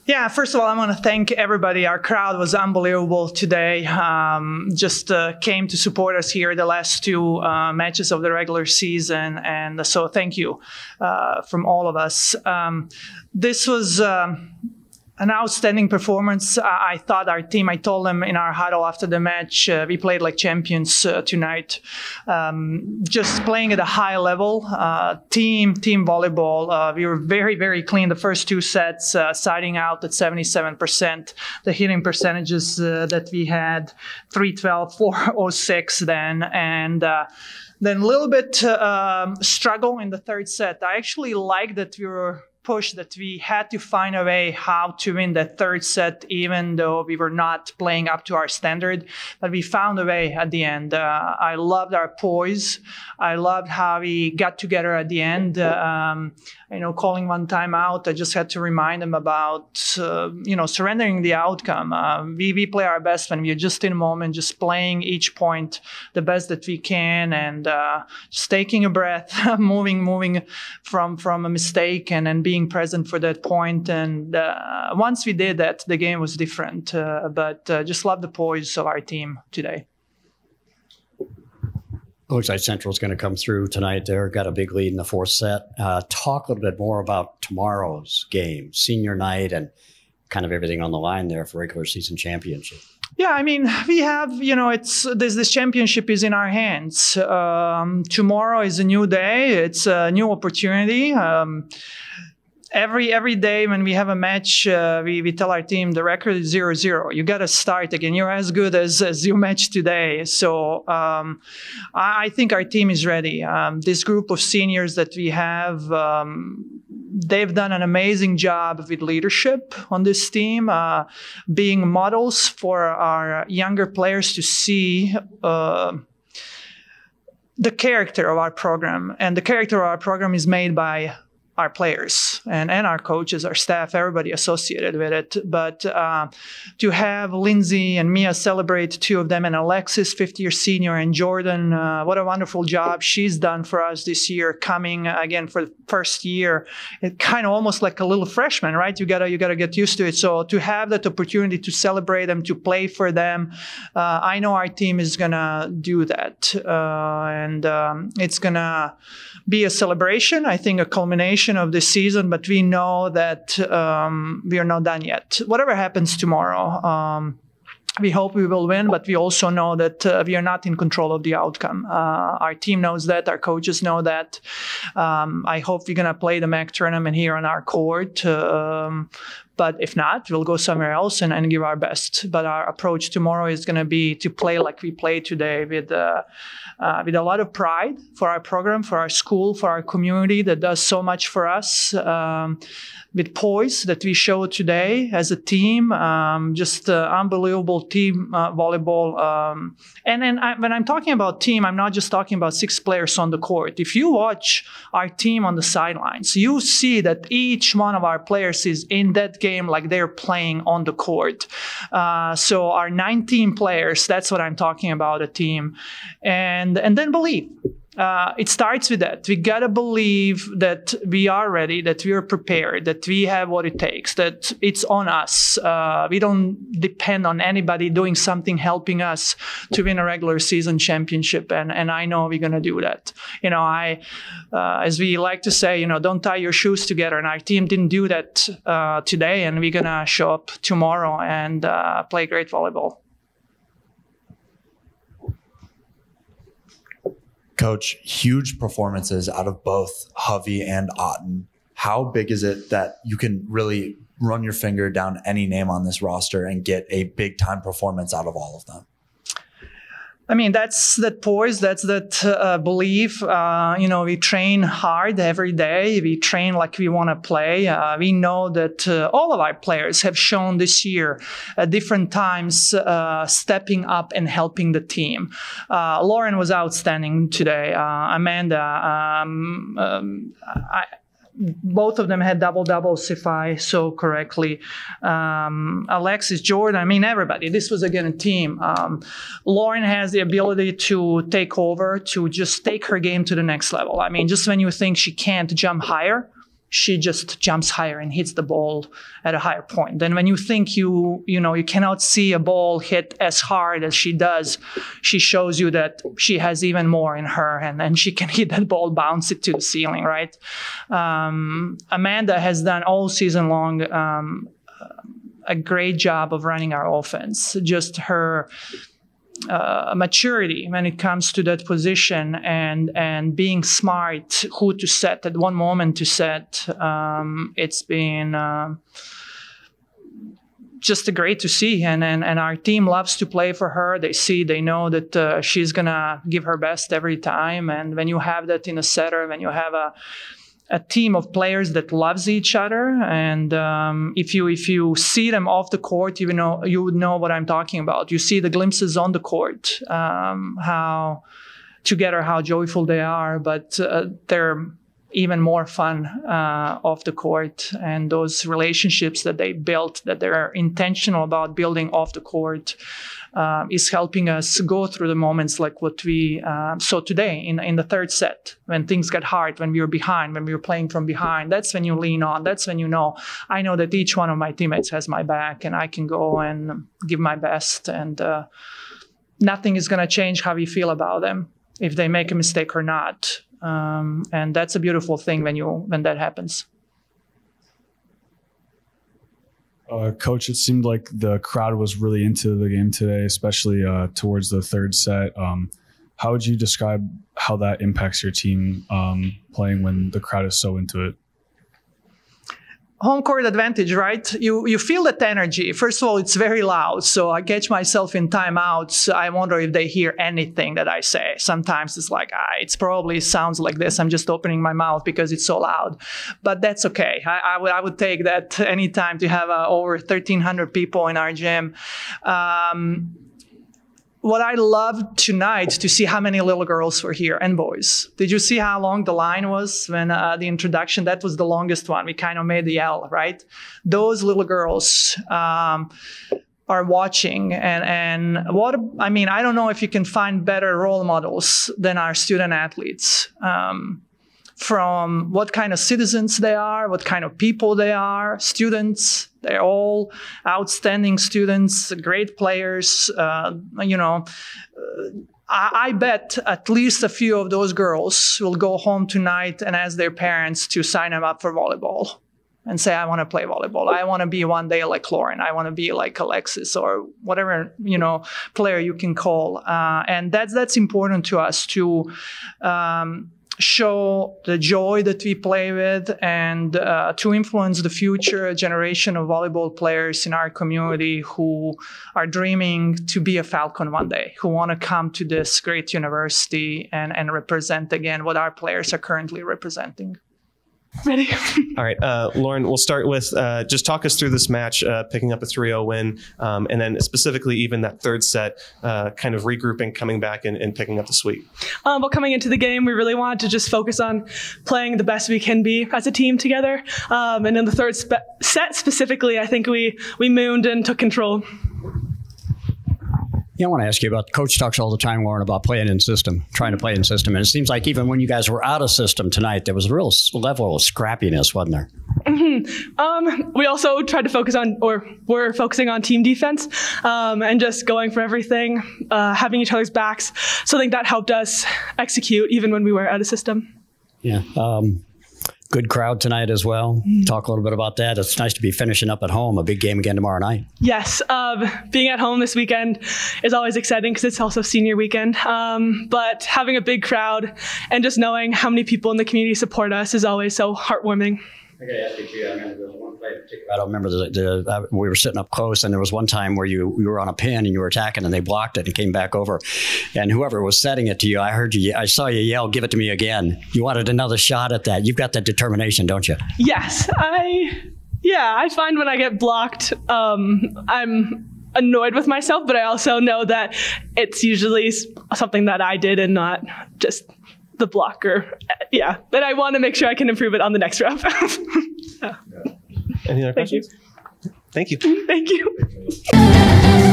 Yeah, first of all, I want to thank everybody. Our crowd was unbelievable today. Just came to support us here the last two matches of the regular season. And so thank you from all of us. This was an outstanding performance. I thought our team, I told them in our huddle after the match, we played like champions tonight. Just playing at a high level, team volleyball. We were very, very clean the first two sets, siding out at 77%. The hitting percentages that we had, 312, 406 then. And then a little bit struggle in the third set. I actually like that we were push that we had to find a way how to win that third set, even though we were not playing up to our standard. But we found a way at the end. I loved our poise. I loved how we got together at the end. Calling one time out, I just had to remind them about, surrendering the outcome. We play our best when we're just in a moment, just playing each point the best that we can, and just taking a breath, moving from a mistake and being present for that point. And once we did that, the game was different. But just love the poise of our team today. Looks like Central's going to come through tonight. They've got a big lead in the fourth set. Talk a little bit more about tomorrow's game, senior night, and kind of everything on the line there for regular season championship. Yeah, I mean, we have, this championship is in our hands. Tomorrow is a new day. It's a new opportunity. Every day when we have a match, we tell our team the record is 0-0. You got to start again. You're as good as your match today. So I think our team is ready. This group of seniors that we have, they've done an amazing job with leadership on this team, being models for our younger players to see the character of our program. And the character of our program is made by our players and our coaches, our staff, everybody associated with it. But to have Lindsay and Mia celebrate, two of them, and Alexis, fifth-year senior, and Jordan, what a wonderful job she's done for us this year, coming again for the first year. It kind of almost like a little freshman, right? You gotta get used to it. So to have that opportunity to celebrate them, to play for them, I know our team is gonna do that, and it's gonna be a celebration. I think a culmination of this season, but we know that we are not done yet. Whatever happens tomorrow, we hope we will win, but we also know that we are not in control of the outcome. Our team knows that, our coaches know that. I hope we're going to play the MAC tournament here on our court. But if not, we'll go somewhere else and give our best. But our approach tomorrow is going to be to play like we played today, with a lot of pride for our program, for our school, for our community that does so much for us. With poise that we showed today as a team, just unbelievable team volleyball. And then when I'm talking about team, I'm not just talking about 6 players on the court. If you watch our team on the sidelines, you see that each one of our players is in that game like they're playing on the court. So our 19 players, that's what I'm talking about, a team. And then believe. It starts with that. We got to believe that we are ready, that we are prepared, that we have what it takes, that it's on us. We don't depend on anybody doing something, helping us to win a regular season championship. And I know we're going to do that. As we like to say, don't tie your shoes together. And our team didn't do that today. And we're going to show up tomorrow and play great volleyball. Coach, huge performances out of both Hovey and Otten. How big is it that you can really run your finger down any name on this roster and get a big time performance out of all of them? I mean, that's that poise, that's that belief. We train hard every day. We train like we want to play. We know that all of our players have shown this year at different times stepping up and helping the team. Lauren was outstanding today. Amanda, both of them had double-doubles, if I saw correctly. Alexis, Jordan, I mean, everybody. This was, again, a team. Lauren has the ability to take over, to just take her game to the next level. I mean, just when you think she can't jump higher, she just jumps higher and hits the ball at a higher point. And when you think you cannot see a ball hit as hard as she does, she shows you that she has even more in her, and then she can hit that ball, bounce it to the ceiling, right? Amanda has done all season long a great job of running our offense. Just her maturity when it comes to that position, and being smart who to set at one moment to set. It's been just great to see, and our team loves to play for her. They know that she's gonna give her best every time. And when you have that in a setter, when you have a team of players that loves each other, and if you see them off the court, you would know what I'm talking about. You see the glimpses on the court, how joyful they are, but they're even more fun off the court. And those relationships that they built, that they're intentional about building off the court, is helping us go through the moments like what we saw today in the third set, when things got hard, when we were behind, when we were playing from behind. That's when you lean on. That's when I know that each one of my teammates has my back, and I can go and give my best, and nothing is going to change how we feel about them, if they make a mistake or not. And that's a beautiful thing when that happens. Coach, it seemed like the crowd was really into the game today, especially towards the third set. How would you describe how that impacts your team playing when the crowd is so into it? Home court advantage, right? You feel that energy. First of all, it's very loud. So I catch myself in timeouts. I wonder if they hear anything that I say. Sometimes it's like, it probably sounds like this. I'm just opening my mouth because it's so loud. But that's okay. I would take that anytime to have over 1,300 people in our gym. What I loved tonight to see how many little girls were here and boys. Did you see how long the line was when the introduction? That was the longest one. We kind of made the L, right? Those little girls are watching, and I don't know if you can find better role models than our student athletes. From what kind of citizens they are, what kind of people they are, students. They're all outstanding students, great players. I bet at least a few of those girls will go home tonight and ask their parents to sign them up for volleyball and say, I want to play volleyball. I want to be one day like Lauren. I want to be like Alexis, or whatever, player you can call. And that's important to us to show the joy that we play with, and to influence the future generation of volleyball players in our community who are dreaming to be a Falcon one day, who want to come to this great university and represent again what our players are currently representing. Ready? All right, Lauren, we'll start with just talk us through this match, picking up a 3-0 win, and then specifically even that third set, kind of regrouping, coming back and picking up the sweep. Well, coming into the game, we really wanted to just focus on playing the best we can be as a team together. And in the third set specifically, I think we mooned and took control. I want to ask you about, Coach talks all the time, Lauren, about playing in system, trying to play in system. And it seems like even when you guys were out of system tonight, there was a real level of scrappiness, wasn't there? Mm-hmm. We also tried to focus on, or we're focusing on team defense, and just going for everything, having each other's backs. So I think that helped us execute even when we were out of system. Yeah. Good crowd tonight as well. Talk a little bit about that. It's nice to be finishing up at home, a big game again tomorrow night. Yes, being at home this weekend is always exciting because it's also senior weekend. But having a big crowd and just knowing how many people in the community support us is always so heartwarming. I got to ask you too. I remember there was one play in particular. I don't remember we were sitting up close, and there was one time where you were on a pin and you were attacking, and they blocked it and came back over. And whoever was setting it to you, I saw you yell, "Give it to me again!" You wanted another shot at that. You've got that determination, don't you? Yes, I find when I get blocked, I'm annoyed with myself, but I also know that it's usually something that I did and not just the blocker. Yeah, but I want to make sure I can improve it on the next rep. Any other questions? Thank you. Thank you.